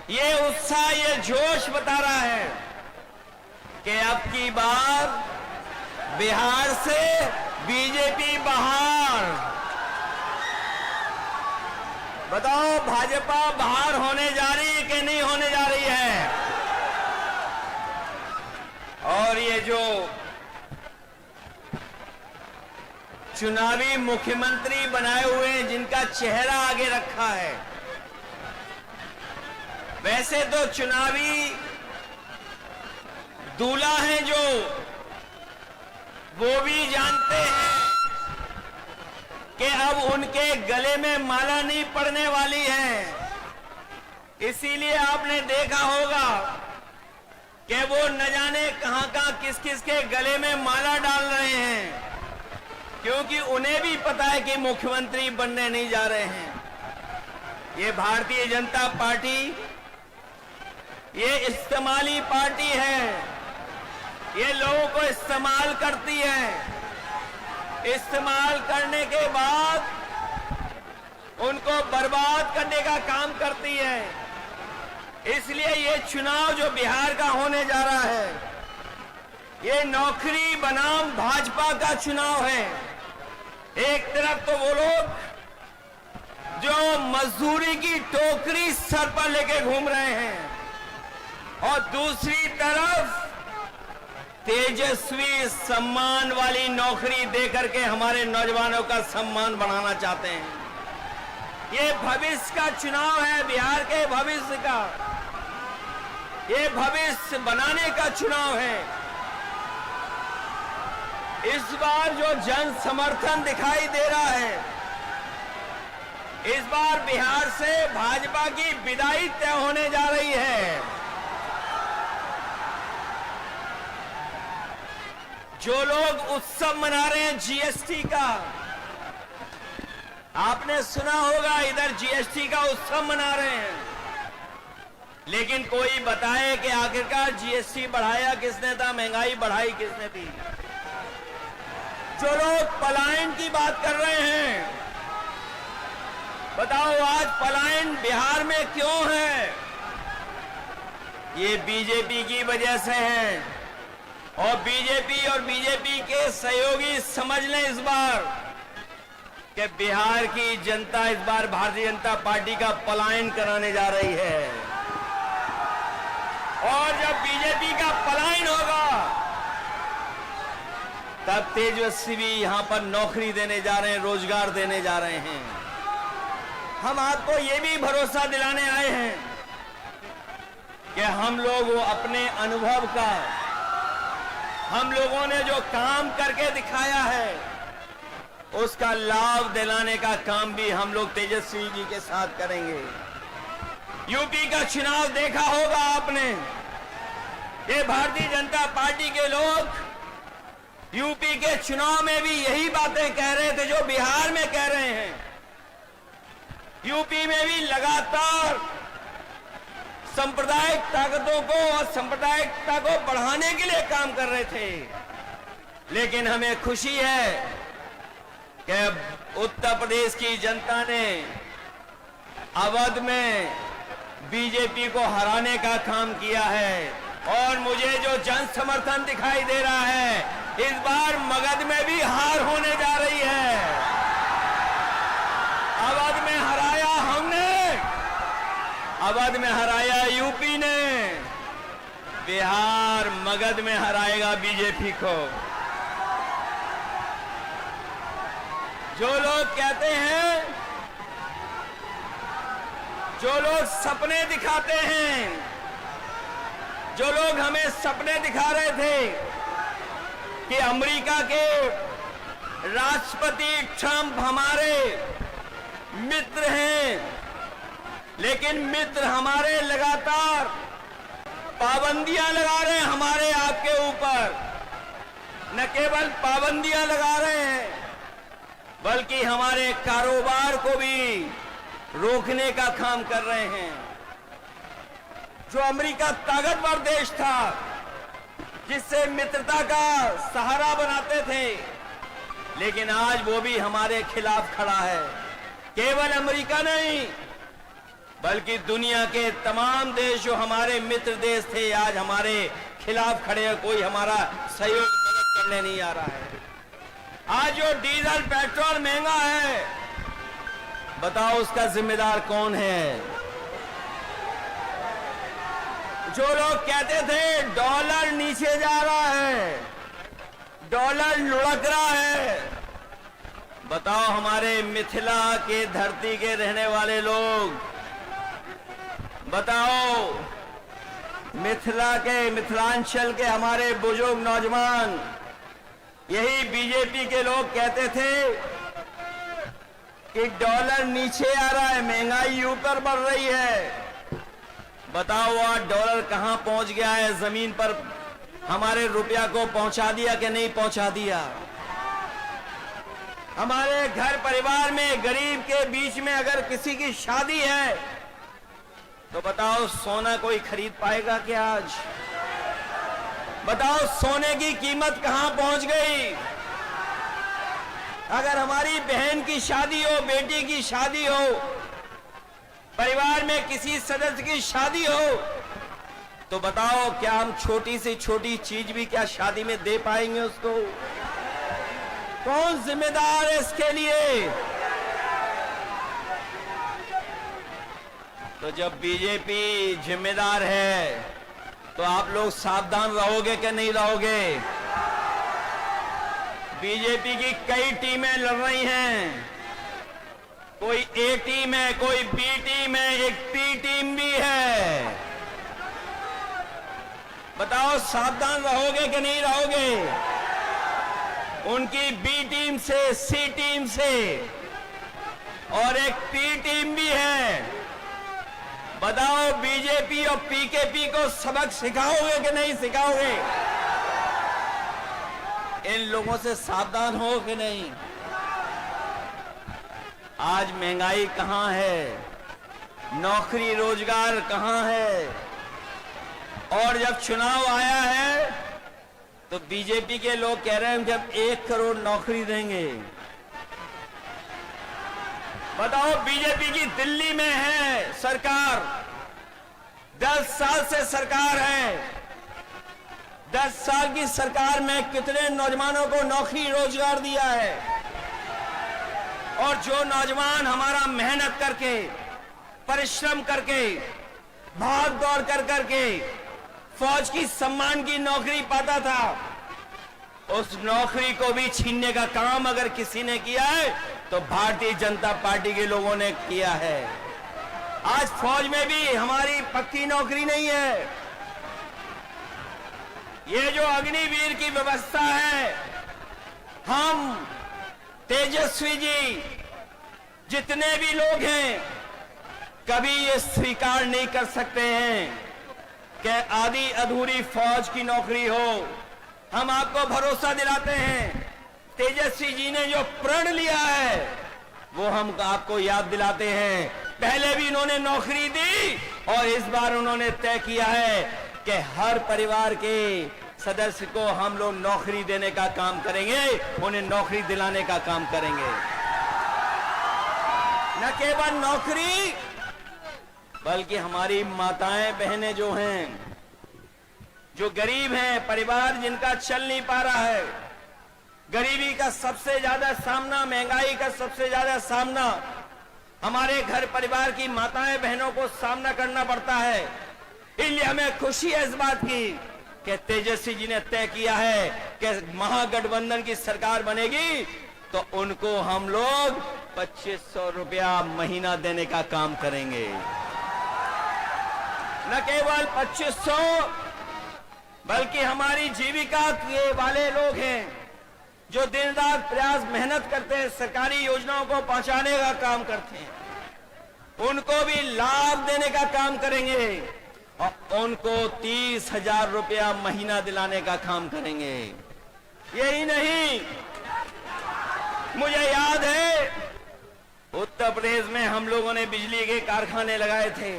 ये उत्साह, ये जोश बता रहा है कि अब की बार बिहार से बीजेपी बाहर। बताओ भाजपा बाहर होने जा रही है कि नहीं होने जा रही है? और ये जो चुनावी मुख्यमंत्री बनाए हुए हैं, जिनका चेहरा आगे रखा है, वैसे तो चुनावी दूल्हा हैं जो, वो भी जानते हैं कि अब उनके गले में माला नहीं पड़ने वाली है। इसीलिए आपने देखा होगा कि वो न जाने कहां किस किस के गले में माला डाल रहे हैं, क्योंकि उन्हें भी पता है कि मुख्यमंत्री बनने नहीं जा रहे हैं। ये भारतीय जनता पार्टी ये इस्तेमाली पार्टी है, ये लोगों को इस्तेमाल करती है। इस्तेमाल करने के बाद उनको बर्बाद करने का काम करती है। इसलिए ये चुनाव जो बिहार का होने जा रहा है, ये नौकरी बनाम भाजपा का चुनाव है। एक तरफ तो वो लोग जो मजदूरी की टोकरी सर पर लेके घूम रहे हैं, और दूसरी तरफ तेजस्वी सम्मान वाली नौकरी देकर के हमारे नौजवानों का सम्मान बढ़ाना चाहते हैं। ये भविष्य का चुनाव है, बिहार के भविष्य का, ये भविष्य बनाने का चुनाव है। इस बार जो जन समर्थन दिखाई दे रहा है, इस बार बिहार से भाजपा की विदाई तय होने जा रही है। जो लोग उत्सव मना रहे हैं जीएसटी का, आपने सुना होगा इधर जीएसटी का उत्सव मना रहे हैं, लेकिन कोई बताए कि आखिरकार जीएसटी बढ़ाया किसने था, महंगाई बढ़ाई किसने थी? जो लोग पलायन की बात कर रहे हैं, बताओ आज पलायन बिहार में क्यों है? ये बीजेपी की वजह से है। और बीजेपी के सहयोगी समझ लें इस बार कि बिहार की जनता इस बार भारतीय जनता पार्टी का पलायन कराने जा रही है। और जब बीजेपी का पलायन होगा, तब तेजस्वी भी यहां पर नौकरी देने जा रहे हैं, रोजगार देने जा रहे हैं। हम आपको ये भी भरोसा दिलाने आए हैं कि हम लोग अपने अनुभव का, हम लोगों ने जो काम करके दिखाया है, उसका लाभ दिलाने का काम भी हम लोग तेजस्वी जी के साथ करेंगे। यूपी का चुनाव देखा होगा आपने, ये भारतीय जनता पार्टी के लोग यूपी के चुनाव में भी यही बातें कह रहे थे जो बिहार में कह रहे हैं। यूपी में भी लगातार सांप्रदायिक ताकतों को और सांप्रदायिकता को बढ़ाने के लिए काम कर रहे थे। लेकिन हमें खुशी है कि उत्तर प्रदेश की जनता ने अवध में बीजेपी को हराने का काम किया है। और मुझे जो जन समर्थन दिखाई दे रहा है, इस बार मगध में भी हार होने जा रही है। अवध में हराया हमने, अवध में हराया यूपी ने, बिहार मगध में हराएगा बीजेपी को। जो लोग कहते हैं, जो लोग सपने दिखाते हैं, जो लोग हमें सपने दिखा रहे थे कि अमेरिका के राष्ट्रपति ट्रंप हमारे मित्र हैं, लेकिन मित्र हमारे लगातार पाबंदियां लगा रहे हैं हमारे आपके ऊपर। न केवल पाबंदियां लगा रहे हैं, बल्कि हमारे कारोबार को भी रोकने का काम कर रहे हैं। जो अमेरिका ताकतवर देश था, जिससे मित्रता का सहारा बनाते थे, लेकिन आज वो भी हमारे खिलाफ खड़ा है। केवल अमेरिका नहीं, बल्कि दुनिया के तमाम देश जो हमारे मित्र देश थे आज हमारे खिलाफ खड़े हैं। कोई हमारा सहयोग मदद करने नहीं आ रहा है। आज जो डीजल पेट्रोल महंगा है, बताओ उसका जिम्मेदार कौन है? जो लोग कहते थे डॉलर नीचे जा रहा है, डॉलर लुढ़क रहा है, बताओ हमारे मिथिला के धरती के रहने वाले लोग, बताओ मिथिलांचल के हमारे बुजुर्ग नौजवान, यही बीजेपी के लोग कहते थे कि डॉलर नीचे आ रहा है, महंगाई ऊपर बढ़ रही है। बताओ आज डॉलर कहां पहुंच गया है? जमीन पर हमारे रुपया को पहुंचा दिया कि नहीं पहुंचा दिया? हमारे घर परिवार में गरीब के बीच में अगर किसी की शादी है तो बताओ सोना कोई खरीद पाएगा क्या आज? बताओ सोने की कीमत कहां पहुंच गई? अगर हमारी बहन की शादी हो, बेटी की शादी हो, परिवार में किसी सदस्य की शादी हो, तो बताओ क्या हम छोटी से छोटी चीज भी क्या शादी में दे पाएंगे उसको? कौन जिम्मेदार है इसके लिए? तो जब बीजेपी जिम्मेदार है तो आप लोग सावधान रहोगे कि नहीं रहोगे? बीजेपी की कई टीमें लड़ रही हैं, कोई ए टीम है, कोई बी टीम है, एक पी टीम भी है। बताओ सावधान रहोगे कि नहीं रहोगे? उनकी बी टीम से, सी टीम से और एक पी टीम भी है। बताओ बीजेपी और पीकेपी को सबक सिखाओगे कि नहीं सिखाओगे? इन लोगों से सावधान हो कि नहीं? आज महंगाई कहां है? नौकरी रोजगार कहां है? और जब चुनाव आया है तो बीजेपी के लोग कह रहे हैं जब 1 करोड़ नौकरी देंगे। बताओ बीजेपी की दिल्ली में है सरकार, 10 साल से सरकार है। 10 साल की सरकार में कितने नौजवानों को नौकरी रोजगार दिया है? और जो नौजवान हमारा मेहनत करके, परिश्रम करके, भाग दौड़ कर करके फौज की सम्मान की नौकरी पाता था, उस नौकरी को भी छीनने का काम अगर किसी ने किया है तो भारतीय जनता पार्टी के लोगों ने किया है। आज फौज में भी हमारी पक्की नौकरी नहीं है। ये जो अग्निवीर की व्यवस्था है, हम तेजस्वी जी जितने भी लोग हैं कभी ये स्वीकार नहीं कर सकते हैं कि आधी अधूरी फौज की नौकरी हो। हम आपको भरोसा दिलाते हैं, तेजस्वी जी ने जो प्रण लिया है वो हम आपको याद दिलाते हैं। पहले भी इन्होंने नौकरी दी और इस बार उन्होंने तय किया है कि हर परिवार के सदस्य को हम लोग नौकरी देने का काम करेंगे, उन्हें नौकरी दिलाने का काम करेंगे। न केवल नौकरी बल्कि हमारी माताएं बहनें जो हैं, जो गरीब हैं, परिवार जिनका चल नहीं पा रहा है, गरीबी का सबसे ज्यादा सामना, महंगाई का सबसे ज्यादा सामना हमारे घर परिवार की माताएं बहनों को सामना करना पड़ता है। इसलिए हमें खुशी है इस बात की कि तेजस्वी जी ने तय किया है कि महागठबंधन की सरकार बनेगी तो उनको हम लोग 2500 रुपया महीना देने का काम करेंगे। न केवल 2500 बल्कि हमारी जीविका के वाले लोग हैं जो दिन रात प्रयास मेहनत करते हैं, सरकारी योजनाओं को पहुंचाने का काम करते हैं, उनको भी लाभ देने का काम करेंगे और उनको 30,000 रुपया महीना दिलाने का काम करेंगे। यही नहीं, मुझे याद है उत्तर प्रदेश में हम लोगों ने बिजली के कारखाने लगाए थे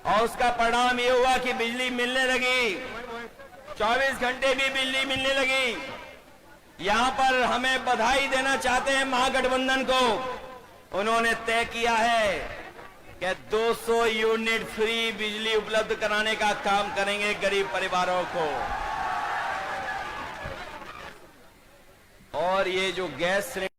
और उसका परिणाम ये हुआ कि बिजली मिलने लगी, 24 घंटे भी बिजली मिलने लगी। यहां पर हमें बधाई देना चाहते हैं महागठबंधन को। उन्होंने तय किया है कि 200 यूनिट फ्री बिजली उपलब्ध कराने का काम करेंगे गरीब परिवारों को। और ये जो गैस सिलेंडर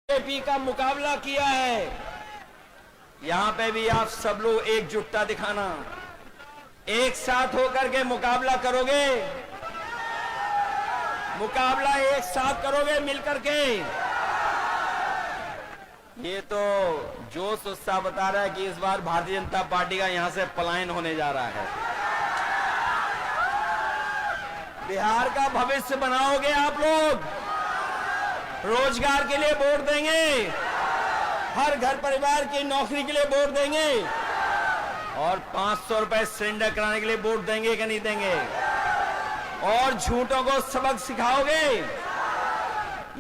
बीजेपी का मुकाबला किया है। यहां पे भी आप सब लोग एकजुटता दिखाना, एक साथ होकर के मुकाबला करोगे, मुकाबला एक साथ करोगे मिलकर के। ये तो जोश उत्साह बता रहा है कि इस बार भारतीय जनता पार्टी का यहां से पलायन होने जा रहा है। बिहार का भविष्य बनाओगे आप लोग, रोजगार के लिए वोट देंगे, हर घर परिवार की नौकरी के लिए वोट देंगे, और 500 रुपए सिलेंडर कराने के लिए वोट देंगे कि नहीं देंगे, और झूठों को सबक सिखाओगे।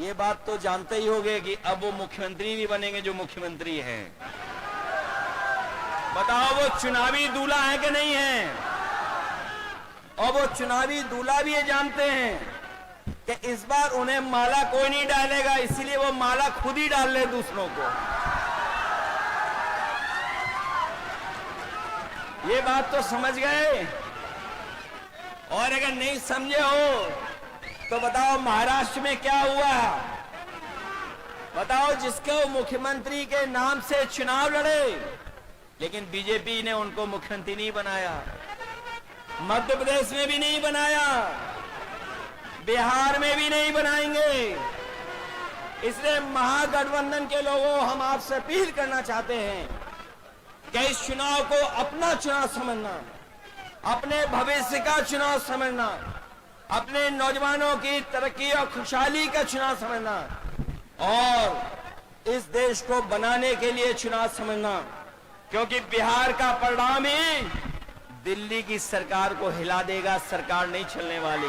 ये बात तो जानते ही होंगे कि अब वो मुख्यमंत्री भी बनेंगे जो मुख्यमंत्री हैं। बताओ वो चुनावी दूल्हा है कि नहीं है? और वो चुनावी दूल्हा भी ये जानते हैं कि इस बार उन्हें माला कोई नहीं डालेगा, इसीलिए वो माला खुद ही डाल ले दूसरों को। ये बात तो समझ गए। और अगर नहीं समझे हो तो बताओ महाराष्ट्र में क्या हुआ। बताओ जिसको मुख्यमंत्री के नाम से चुनाव लड़े, लेकिन बीजेपी ने उनको मुख्यमंत्री नहीं बनाया, मध्य प्रदेश में भी नहीं बनाया, बिहार में भी नहीं बनाएंगे। इसलिए महागठबंधन के लोगों, हम आपसे अपील करना चाहते हैं कि इस चुनाव को अपना चुनाव समझना, अपने भविष्य का चुनाव समझना, अपने नौजवानों की तरक्की और खुशहाली का चुनाव समझना, और इस देश को बनाने के लिए चुनाव समझना। क्योंकि बिहार का परिणाम ही दिल्ली की सरकार को हिला देगा, सरकार नहीं चलने वाली।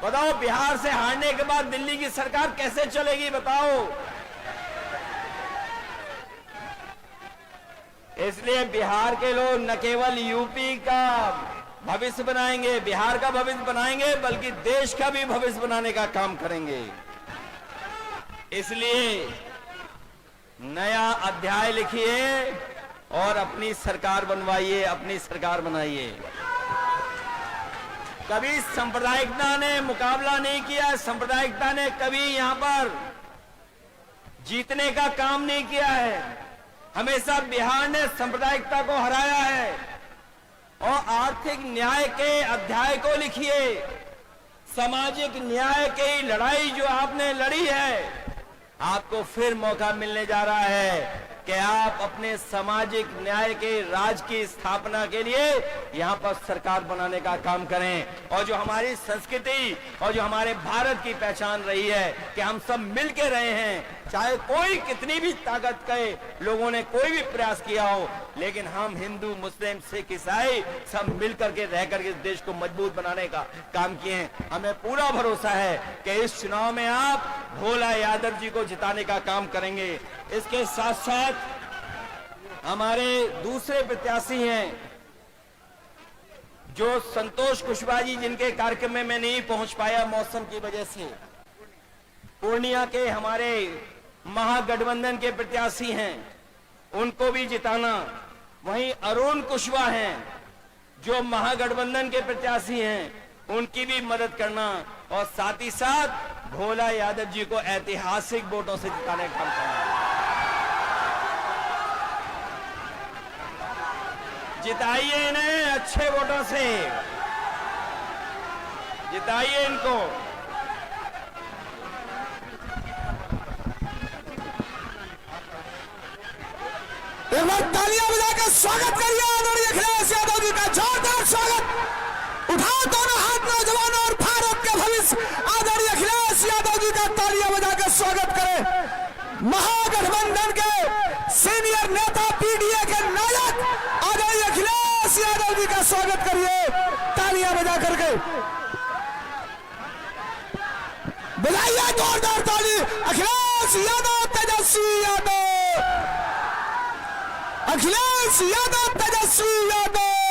बताओ, बिहार से हारने के बाद दिल्ली की सरकार कैसे चलेगी, बताओ। इसलिए बिहार के लोग न केवल यूपी का भविष्य बनाएंगे, बिहार का भविष्य बनाएंगे, बल्कि देश का भी भविष्य बनाने का काम करेंगे। इसलिए नया अध्याय लिखिए और अपनी सरकार बनवाइए, अपनी सरकार बनाइए। कभी सांप्रदायिकता ने मुकाबला नहीं किया, सांप्रदायिकता ने कभी यहां पर जीतने का काम नहीं किया है। हमेशा बिहार ने सांप्रदायिकता को हराया है। और आर्थिक न्याय के अध्याय को लिखिए, सामाजिक न्याय की लड़ाई जो आपने लड़ी है, आपको फिर मौका मिलने जा रहा है कि आप अपने सामाजिक न्याय के राज की स्थापना के लिए यहां पर सरकार बनाने का काम करें। और जो हमारी संस्कृति और जो हमारे भारत की पहचान रही है कि हम सब मिलके रहे हैं, चाहे कोई कितनी भी ताकत के लोगों ने कोई भी प्रयास किया हो, लेकिन हम हिंदू, मुस्लिम, सिख, ईसाई सब मिलकर के रह करके इस देश को मजबूत बनाने का काम किए हैं। हमें पूरा भरोसा है कि इस चुनाव में आप भोला यादव जी को जिताने का काम करेंगे। इसके साथ साथ हमारे दूसरे प्रत्याशी हैं जो संतोष कुशवाहा जी, जिनके कार्यक्रम में मैं नहीं पहुंच पाया मौसम की वजह से। पूर्णिया के हमारे महागठबंधन के प्रत्याशी हैं, उनको भी जिताना। वहीं अरुण कुशवाहा हैं जो महागठबंधन के प्रत्याशी हैं, उनकी भी मदद करना। और साथ ही साथ भोला यादव जी को ऐतिहासिक वोटों से जिताने का काम करना। जिताइए इन्हें अच्छे वोटों से, जिताइए इनको। एक बार तालियां बजाकर स्वागत करिए आदरणीय अखिलेश यादव जी का, जोरदार स्वागत। उठाओ दोनों हाथ नौजवानों और भारत के भविष्य आदरणीय अखिलेश यादव जी का तालियां बजाकर स्वागत करें। महागठबंधन के सीनियर नेता, पीडीए के नायक आदरणीय अखिलेश यादव जी का स्वागत करिए तालियां बजा करके। बजाइए जोरदार ताली। अखिलेश यादव, तेजस्वी यादव, अखिलेश यादव, तेजस्वी यादव।